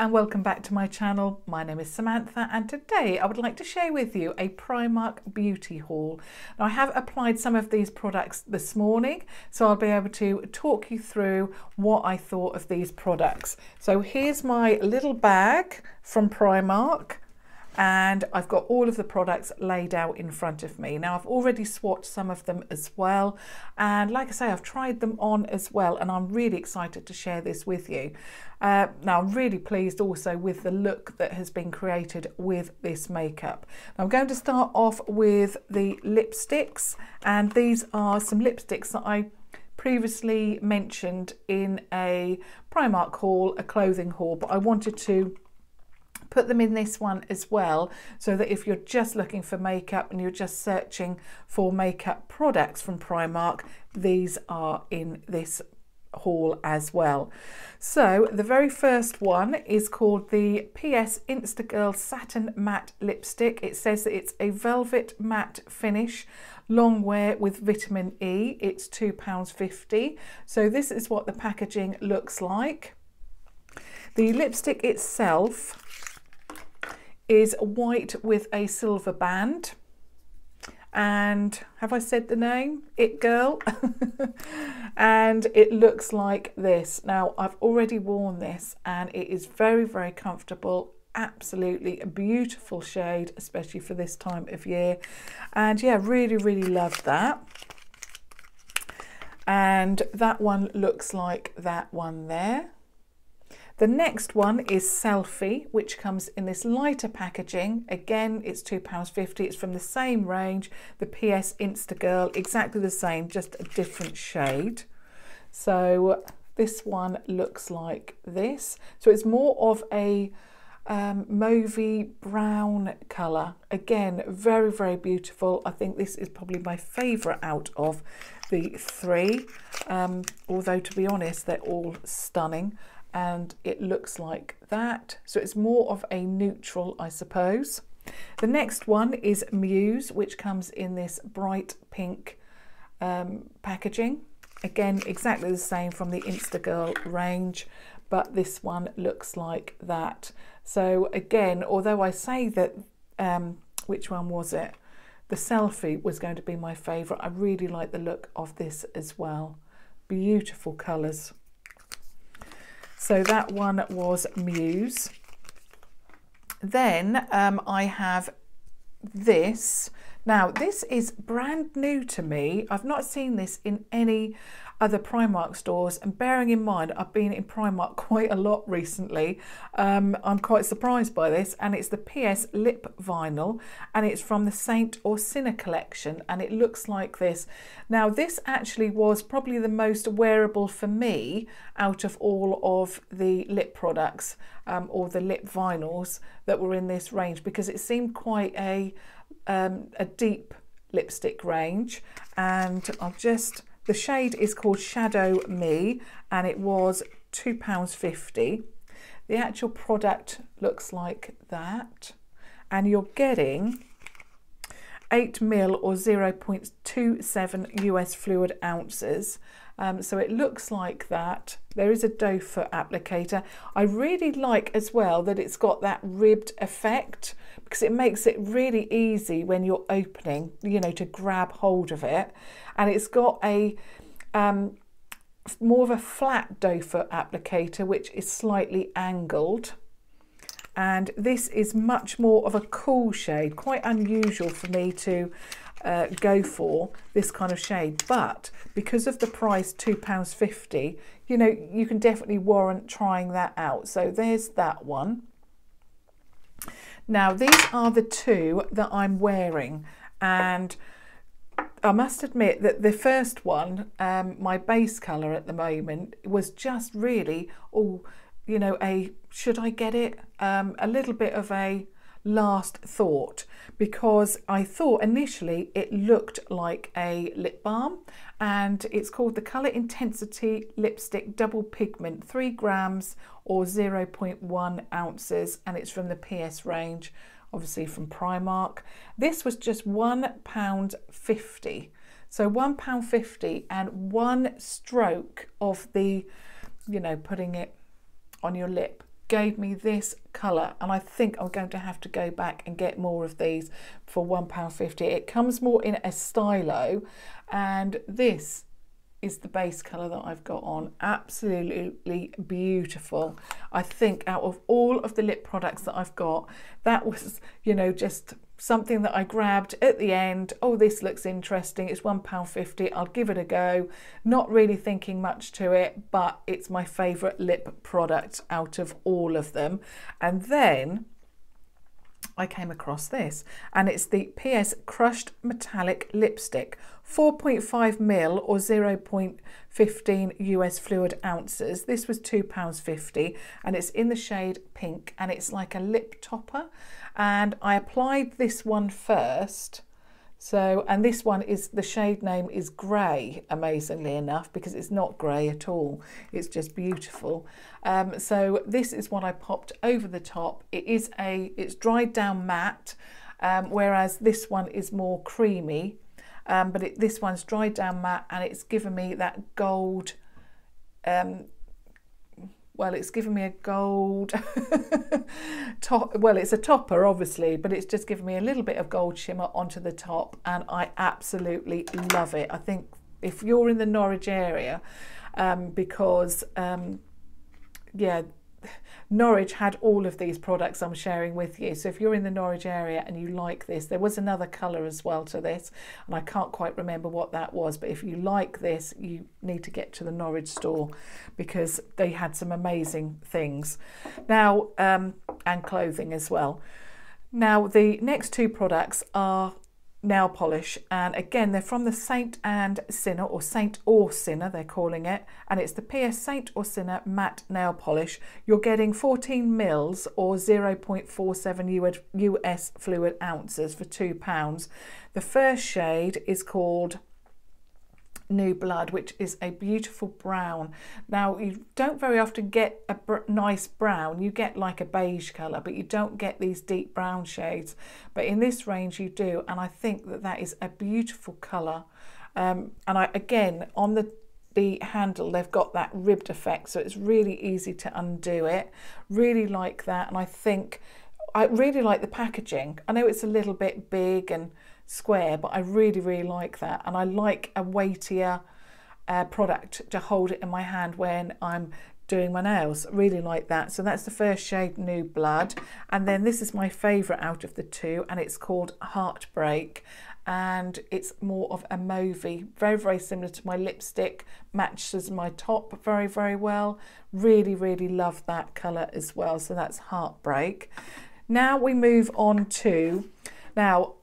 and welcome back to my channel. My name is Samantha and today I would like to share with you a Primark beauty haul. Now I have applied some of these products this morning, so I'll be able to talk you through what I thought of these products. So here's my little bag from Primark, and I've got all of the products laid out in front of me. Now I've already swatched some of them as well, and like I say, I've tried them on as well, and I'm really excited to share this with you. Now I'm really pleased also with the look that has been created with this makeup. Now, I'm going to start off with the lipsticks, and these are some lipsticks that I previously mentioned in a Primark haul, a clothing haul, but I wanted to put them in this one as well, so that if you're just looking for makeup and you're just searching for makeup products from Primark, these are in this haul as well. So the very first one is called the PS Insta Girl Satin Matte Lipstick. It says that it's a velvet matte finish, long wear with vitamin E. It's £2.50. So this is what the packaging looks like. The lipstick itself is white with a silver band, and have I said the name? It Girl. And it looks like this. Now I've already worn this and it is very, very comfortable. Absolutely a beautiful shade, especially for this time of year. And yeah, really, really love that. And that one looks like that one there. The next one is Selfie, which comes in this lighter packaging. Again, it's £2.50. It's from the same range, the PS Insta Girl, exactly the same, just a different shade. So this one looks like this. So it's more of a mauvey brown colour. Again, very, very beautiful. I think this is probably my favourite out of the three, although to be honest, they're all stunning. And it looks like that. So it's more of a neutral, I suppose. The next one is Muse, which comes in this bright pink packaging. Again, exactly the same from the Insta Girl range, but this one looks like that. So again, although I say that, which one was it? The Selfie was going to be my favourite. I really like the look of this as well. Beautiful colours. So that one was Muse. Then I have this. Now this is brand new to me. I've not seen this in any other Primark stores, and bearing in mind I've been in Primark quite a lot recently, I'm quite surprised by this, and it's the PS Lip Vinyl, and it's from the Saint or Sinner collection, and it looks like this. Now this actually was probably the most wearable for me out of all of the lip products or the lip vinyls that were in this range, because it seemed quite a deep lipstick range. And I'll just, the shade is called Shadow Me, and it was £2.50. The actual product looks like that, and you're getting 8ml or 0.27 US fluid ounces. So it looks like that. There is a doe foot applicator. I really like as well that it's got that ribbed effect, because it makes it really easy when you're opening, you know, to grab hold of it. And it's got a more of a flat doe foot applicator, which is slightly angled. And this is much more of a cool shade, quite unusual for me to go for this kind of shade, but because of the price, £2.50, you know, you can definitely warrant trying that out. So there's that one. Now these are the two that I'm wearing, and I must admit that the first one, my base colour at the moment, was just really, oh, you know, a should I get it? A little bit of a last thought, because I thought initially it looked like a lip balm, and it's called the Colour Intensity Lipstick Double Pigment, 3 grams or 0.1 ounces, and it's from the PS range, obviously from Primark. This was just £1.50. So £1.50, and one stroke of the, you know, putting it on your lip gave me this colour, and I think I'm going to have to go back and get more of these for £1.50. It comes more in a stylo, and this is the base colour that I've got on. Absolutely beautiful. I think out of all of the lip products that I've got, that was, you know, just something that I grabbed at the end. Oh, this looks interesting. It's £1.50. I'll give it a go. Not really thinking much to it, but it's my favourite lip product out of all of them. And then I came across this, and it's the PS Crushed Metallic Lipstick, 4.5ml or 0.15 US fluid ounces. This was £2.50, and it's in the shade pink, and it's like a lip topper. And I applied this one first. So, and this one is, the shade name is Grey, amazingly enough, because it's not grey at all. It's just beautiful. So this is what I popped over the top. It's dried down matte, whereas this one is more creamy. But this one's dried down matte, and it's given me that gold, well, it's given me a gold top. Well, it's a topper, obviously, but it's just given me a little bit of gold shimmer onto the top, and I absolutely love it. I think if you're in the Norwich area, because yeah, Norwich had all of these products I'm sharing with you. So if you're in the Norwich area and you like this, there was another colour as well to this, and I can't quite remember what that was, but if you like this, you need to get to the Norwich store, because they had some amazing things. Now, and clothing as well. Now, the next two products are nail polish, and again they're from the Saint and Sinner, or Saint or Sinner they're calling it, and it's the PS Saint or Sinner matte nail polish. You're getting 14ml or 0.47 US fluid ounces for £2. The first shade is called New Blood, which is a beautiful brown. Now, you don't very often get a nice brown. You get like a beige colour, but you don't get these deep brown shades. But in this range you do, and I think that that is a beautiful colour. And again, on the handle, they've got that ribbed effect, so it's really easy to undo it. Really like that, and I really like the packaging. I know it's a little bit big and square, but I really like that, and I like a weightier product to hold it in my hand when I'm doing my nails. Really like that. So that's the first shade, New Blood, and then this is my favourite out of the two, and it's called Heartbreak, and it's more of a mauvey, very similar to my lipstick, matches my top very well. Really love that colour as well. So that's Heartbreak. Now we move on to, now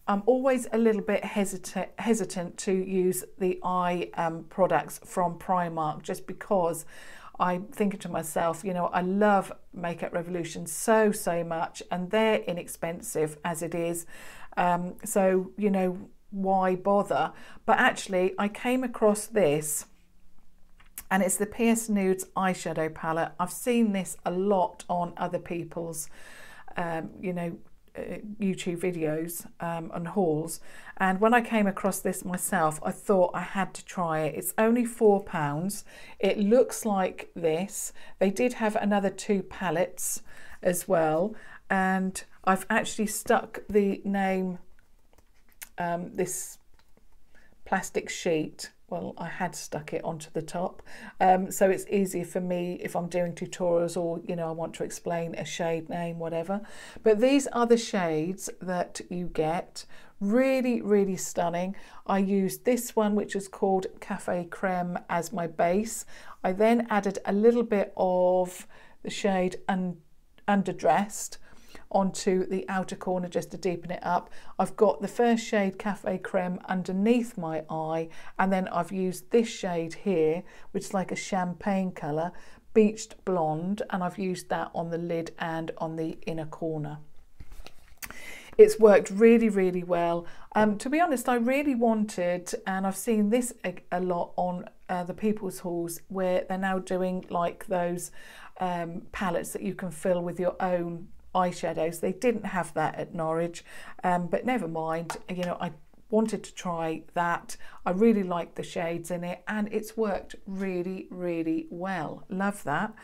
I'm always a little bit hesitant to use the eye products from Primark, just because I'm thinking to myself, you know, I love Makeup Revolution so much, and they're inexpensive as it is. So, you know, why bother? But actually I came across this, and it's the PS Nudes eyeshadow palette. I've seen this a lot on other people's you know, YouTube videos and hauls, and when I came across this myself, I thought I had to try it. It's only £4. It looks like this. They did have another 2 palettes as well, and I've actually stuck the name, this plastic sheet, well, I had stuck it onto the top, so it's easier for me if I'm doing tutorials, or, you know, I want to explain a shade name, whatever. But these are the shades that you get. Really stunning. I used this one, which is called Cafe Creme, as my base. I then added a little bit of the shade Underdressed onto the outer corner just to deepen it up. I've got the first shade, Cafe Creme, underneath my eye, and then I've used this shade here, which is like a champagne colour, Beached Blonde, and I've used that on the lid and on the inner corner. It's worked really well. To be honest, I really wanted, and I've seen this a lot on the People's Hauls, where they're now doing like those palettes that you can fill with your own eyeshadows. They didn't have that at Norwich, but never mind. You know, I wanted to try that. I really like the shades in it and it's worked really, really well. Love that.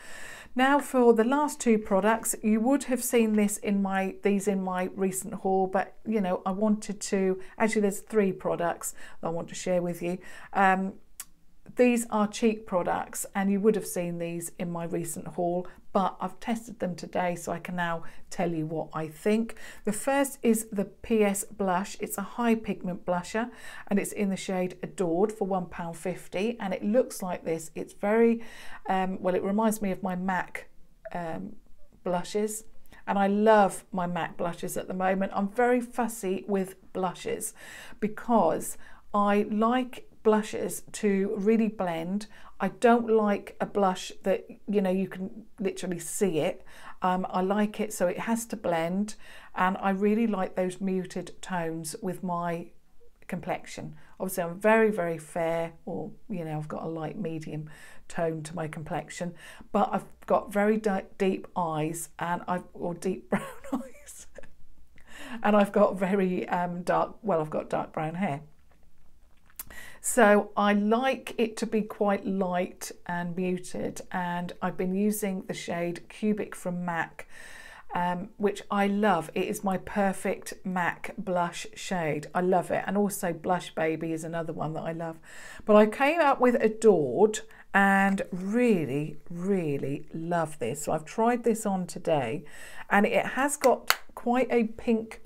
Now for the last two products, you would have seen these in my recent haul, but you know, I wanted to, actually there's three products that I want to share with you. These are cheek products and you would have seen these in my recent haul, but I've tested them today so I can now tell you what I think. The first is the PS blush. It's a high pigment blusher and it's in the shade Adorned for £1.50 and it looks like this. It's very, well, it reminds me of my MAC blushes. And I love my MAC blushes at the moment. I'm very fussy with blushes because I like blushes to really blend. I don't like a blush that, you know, you can literally see it. I like it so it has to blend, and I really like those muted tones with my complexion. Obviously I'm very, very fair, or you know, I've got a light medium tone to my complexion, but I've got very deep eyes and or deep brown eyes and I've got very dark, well, I've got dark brown hair. So I like it to be quite light and muted, and I've been using the shade Cubic from MAC, which I love. It is my perfect MAC blush shade. I love it. And also Blush Baby is another one that I love. But I came up with Adorned and really, really love this. So I've tried this on today and it has got quite a pink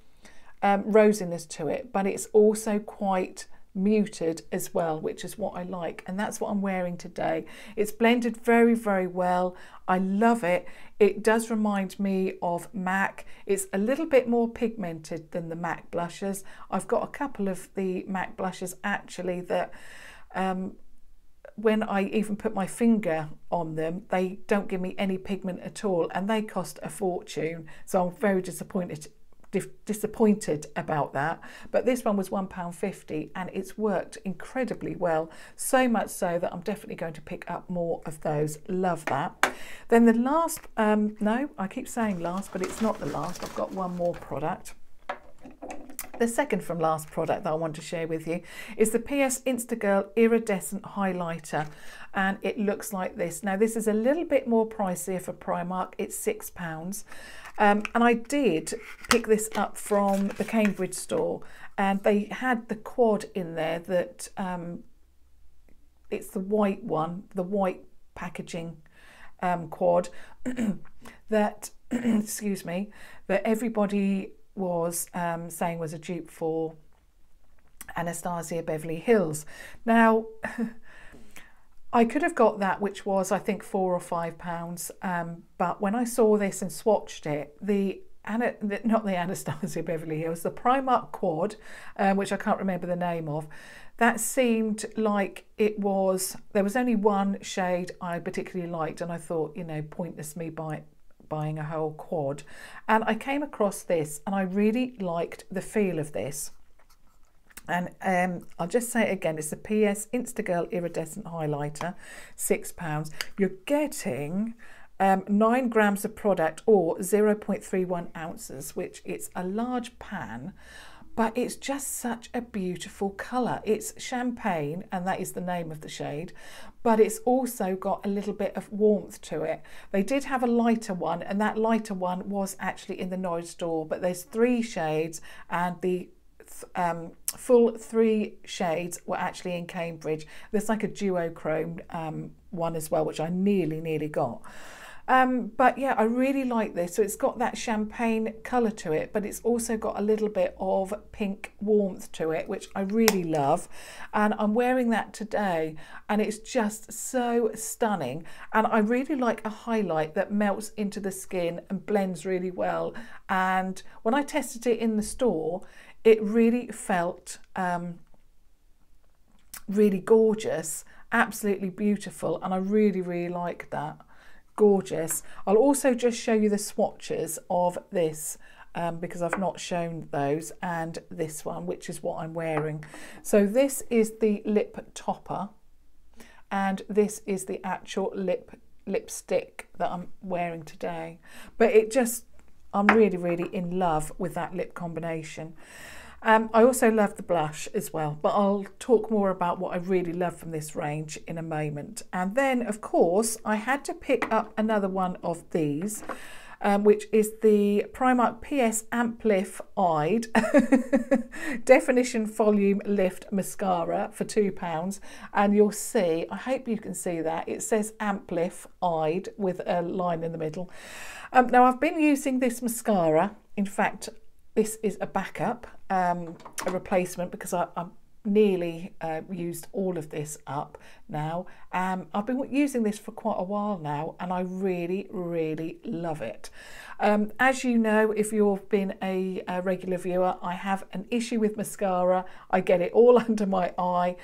rosiness to it, but it's also quite muted as well, which is what I like, and that's what I'm wearing today. It's blended very, very well. I love it. It does remind me of MAC. It's a little bit more pigmented than the MAC blushes. I've got a couple of the MAC blushes actually that when I even put my finger on them, they don't give me any pigment at all, and they cost a fortune, so I'm very disappointed about that. But this one was £1.50 and it's worked incredibly well, so much so that I'm definitely going to pick up more of those. Love that. Then the last, no, I keep saying last, but it's not the last. I've got one more product. The second from last product that I want to share with you is the PS Instagirl Iridescent Highlighter, and it looks like this. Now this is a little bit more pricier for Primark. It's £6. And I did pick this up from the Cambridge store, and they had the quad in there that it's the white one, the white packaging quad that excuse me, that everybody was saying was a dupe for Anastasia Beverly Hills. Now I could have got that, which was I think £4 or £5, but when I saw this and swatched it, not the Anastasia Beverly Hills, the Primark quad, which I can't remember the name of, that seemed like it was, there was only one shade I particularly liked, and I thought, you know, pointless me buying a whole quad. And I came across this and I really liked the feel of this. And I'll just say it again, it's the PS Instagirl Iridescent Highlighter, £6. You're getting 9 grams of product, or 0.31 ounces, which it's a large pan, but it's just such a beautiful colour. It's champagne, and that is the name of the shade, but it's also got a little bit of warmth to it. They did have a lighter one, and that lighter one was actually in the Nudes store, but there's 3 shades, and the full 3 shades were actually in Cambridge. There's like a duochrome one as well, which I nearly got. But yeah, I really like this. So it's got that champagne colour to it, but it's also got a little bit of pink warmth to it, which I really love. And I'm wearing that today and it's just so stunning. And I really like a highlight that melts into the skin and blends really well. And when I tested it in the store, it really felt really gorgeous, absolutely beautiful. And I really like that. Gorgeous. I'll also just show you the swatches of this because I've not shown those, and this one, which is what I'm wearing. So this is the lip topper and this is the actual lipstick that I'm wearing today. But it just, I'm really in love with that lip combination. I also love the blush as well, but I'll talk more about what I really love from this range in a moment. And then, of course, I had to pick up another one of these, which is the Primark PS Amplif-eyed Definition Volume Lift Mascara for £2. And you'll see, I hope you can see that, it says Amplif-eyed with a line in the middle. Now, I've been using this mascara. In fact, this is a backup, a replacement, because I'm nearly used all of this up now. I've been using this for quite a while now, and I really, really love it. As you know, if you've been a regular viewer, I have an issue with mascara. I get it all under my eye.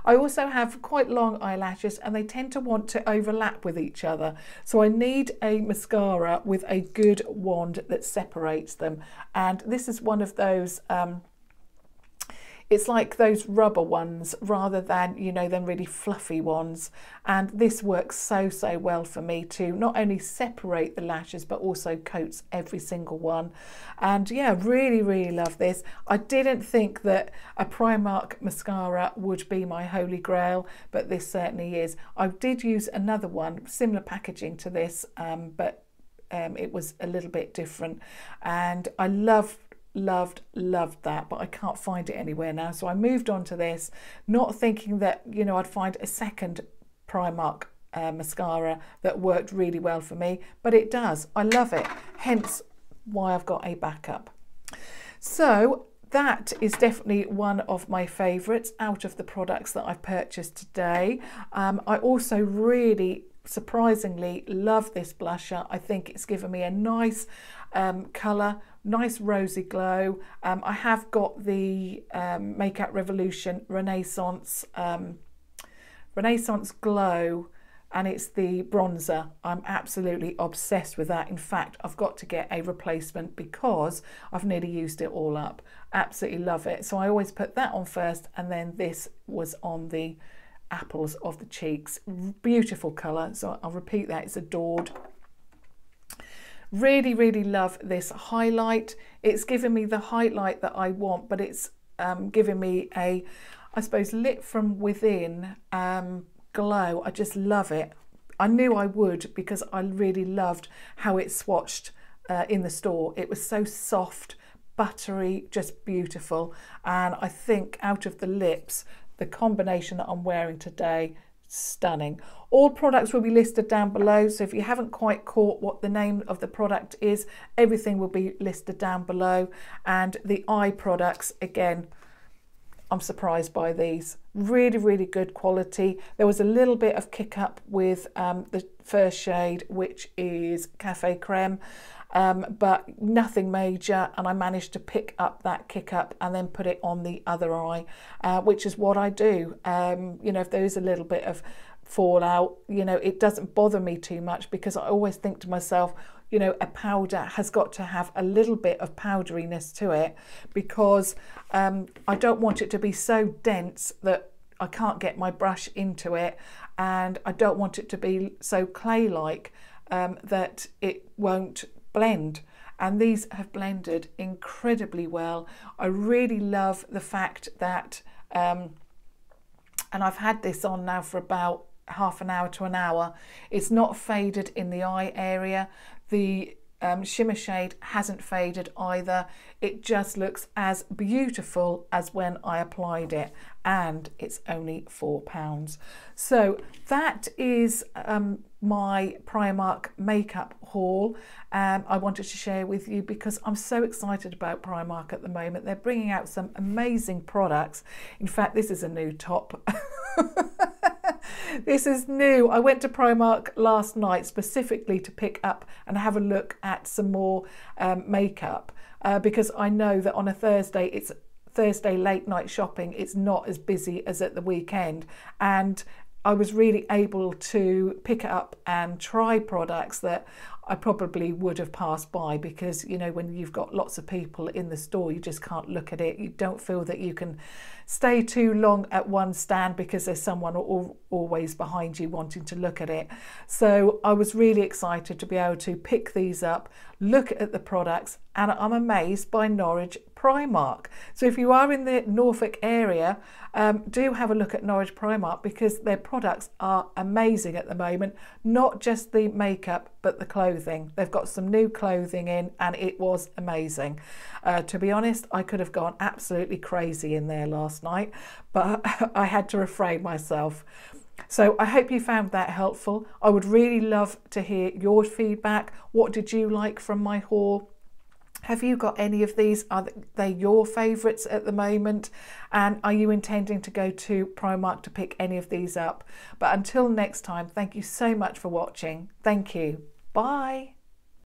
I also have quite long eyelashes, and they tend to want to overlap with each other. So I need a mascara with a good wand that separates them. And this is one of those, it's like those rubber ones rather than, you know, them really fluffy ones. And this works so, so well for me to not only separate the lashes, but also coats every single one. And yeah, really, really love this. I didn't think that a Primark mascara would be my holy grail, but this certainly is. I did use another one, similar packaging to this, but it was a little bit different. And I loved that, but I can't find it anywhere now. So I moved on to this, not thinking that, you know, I'd find a second Primark mascara that worked really well for me, but it does. I love it, hence why I've got a backup. So that is definitely one of my favourites out of the products that I've purchased today. I also really surprisingly love this blusher. I think it's given me a nice colour, nice rosy glow. I have got the Makeup Revolution Renaissance Glow, and it's the bronzer. I'm absolutely obsessed with that. In fact, I've got to get a replacement because I've nearly used it all up. Absolutely love it. So I always put that on first, and then this was on the apples of the cheeks. Beautiful colour. So I'll repeat that, it's Adorned. Really, really love this highlight. It's given me the highlight that I want, but it's given me a, I suppose, lit from within glow. I just love it. I knew I would because I really loved how it swatched in the store. It was so soft, buttery, just beautiful. And I think out of the lips, the combination that I'm wearing today, stunning. All products will be listed down below, so if you haven't quite caught what the name of the product is, everything will be listed down below. And the eye products, again, I'm surprised by these. Really, really good quality. There was a little bit of kick up with the first shade, which is Cafe Creme, but nothing major, and I managed to pick up that kick up and then put it on the other eye, which is what I do. You know, if there is a little bit of fallout, you know, it doesn't bother me too much, because I always think to myself, you know, a powder has got to have a little bit of powderiness to it, because I don't want it to be so dense that I can't get my brush into it, and I don't want it to be so clay-like that it won't blend. And these have blended incredibly well. I really love the fact that, and I've had this on now for about half an hour to an hour, it's not faded in the eye area. The shimmer shade hasn't faded either. It just looks as beautiful as when I applied it, and it's only £4. So that is my Primark makeup haul. I wanted to share with you because I'm so excited about Primark at the moment. They're bringing out some amazing products. In fact, this is a new top. This is new. I went to Primark last night specifically to pick up and have a look at some more makeup, because I know that on a Thursday, it's Thursday late night shopping, it's not as busy as at the weekend, and I was really able to pick it up and try products that I probably would have passed by, because, you know, when you've got lots of people in the store, you just can't look at it. You don't feel that you can stay too long at one stand because there's someone always behind you wanting to look at it. So I was really excited to be able to pick these up, look at the products, and I'm amazed by Norwich Primark. So if you are in the Norfolk area, do have a look at Norwich Primark, because their products are amazing at the moment. Not just the makeup, but the clothing. They've got some new clothing in, and it was amazing. To be honest, I could have gone absolutely crazy in there last night, but I had to refrain myself. So I hope you found that helpful. I would really love to hear your feedback. What did you like from my haul? Have you got any of these? Are they your favourites at the moment? And are you intending to go to Primark to pick any of these up? But until next time, thank you so much for watching. Thank you. Bye.